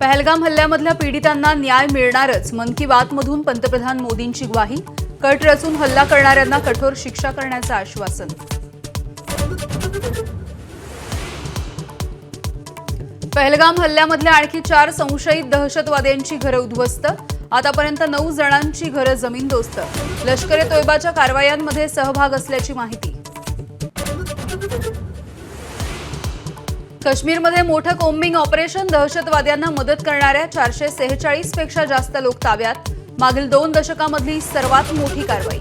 पहलगाम हल्ल्यामधल्या पीडितांना न्याय मिळणारच, मन की बातमधून पंतप्रधान मोदींची ग्वाही. कट रचून हल्ला करणाऱ्यांना कठोर शिक्षा करण्याचं आश्वासन. पहलगाम हल्ल्यामधल्या आणखी 4 संशयित दहशतवाद्यांची घरं उद्ध्वस्त. आतापर्यंत 9 जणांची घरं जमीनदोस्त. लष्कर-ए-तोयबाच्या कारवायांमध्ये सहभाग असल्याची माहिती. काश्मीरमध्ये मोठं कोम्बिंग ऑपरेशन. दहशतवाद्यांना मदत करणाऱ्या 446 पेक्षा जास्त लोक ताब्यात. मागील 2 दशकामधली सर्वात मोठी कारवाई.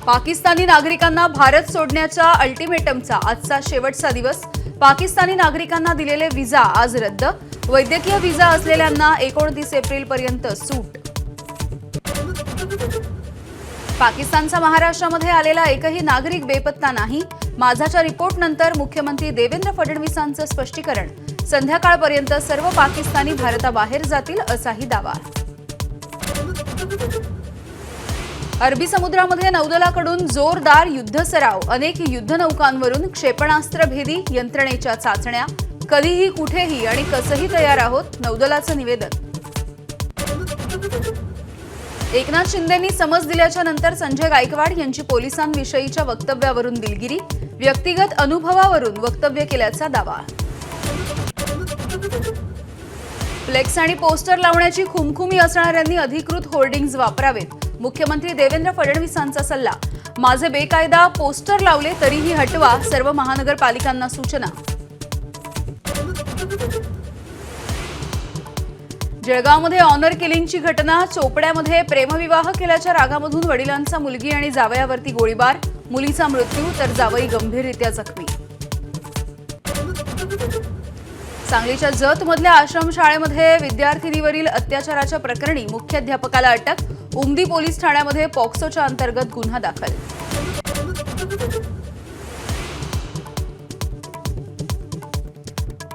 पाकिस्तानी नागरिकांना भारत सोडण्याच्या अल्टिमेटमचा आजचा शेवटचा दिवस. पाकिस्तानी नागरिकांना दिलेले व्हिसा आज रद्द. वैद्यकीय व्हिसा असलेल्यांना 29 एप्रिलपर्यंत सूट. पाकिस्तानचा महाराष्ट्रामध्ये आलेला एकही नागरिक बेपत्ता नाही. माझाच्या रिपोर्टनंतर मुख्यमंत्री देवेंद्र फडणवीसांचं स्पष्टीकरण. संध्याकाळपर्यंत सर्व पाकिस्तानी भारताबाहेर जातील असाही दावा. अरबी समुद्रामध्ये नौदलाकडून जोरदार युद्धसराव. अनेक युद्धनौकांवरून क्षेपणास्त्रभेदी यंत्रणेच्या चाचण्या. कधीही कुठेही आणि कसंही तयार आहोत, नौदलाचं निवेदन. एकनाथ शिंदेंनी समज दिल्याच्या नंतर संजय गायकवाड यांची पोलिसांविषयीच्या वक्तव्यावरून दिलगिरी. व्यक्तिगत अनुभवावरून वक्तव्य केल्याचा दावा. फ्लेक्स आणि पोस्टर लावण्याची खुमखुमी असणाऱ्यांनी अधिकृत होर्डिंग्ज वापरावेत. मुख्यमंत्री देवेंद्र फडणवीसांचा सल्ला. माझे बेकायदा पोस्टर लावले तरीही हटवा, सर्व महानगरपालिकांना सूचना. जळगावमध्ये ऑनर किलिंगची घटना. चोपड्यामध्ये प्रेमविवाह केल्याच्या रागामधून वडिलांचा मुलगी आणि जावयावरती गोळीबार. मुलीचा मृत्यू तर जावई गंभीररित्या जखमी. सांगलीच्या जतमधल्या आश्रमशाळेमध्ये विद्यार्थिनीवरील अत्याचाराच्या प्रकरणी मुख्याध्यापकाला अटक. उमदी पोलीस ठाण्यामध्ये पॉक्सोच्या अंतर्गत गुन्हा दाखल.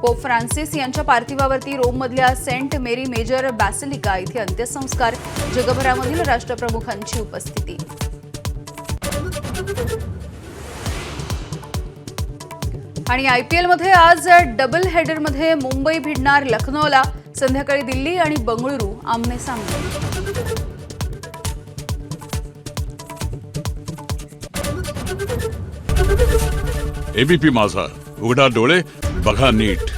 पोप फ्रान्सिस यांच्या पार्थिवावरती रोममधल्या सेंट मेरी मेजर बॅसिलिका इथे अंत्यसंस्कार. जगभरामधील राष्ट्रप्रमुखांची उपस्थिती. आणि आयपीएलमध्ये आज डबल हेडरमध्ये मुंबई भिडणार लखनौला. संध्याकाळी दिल्ली आणि बंगळुरू आमने सामने. एबीपी माझा, उघडा डोळे बघा नीट.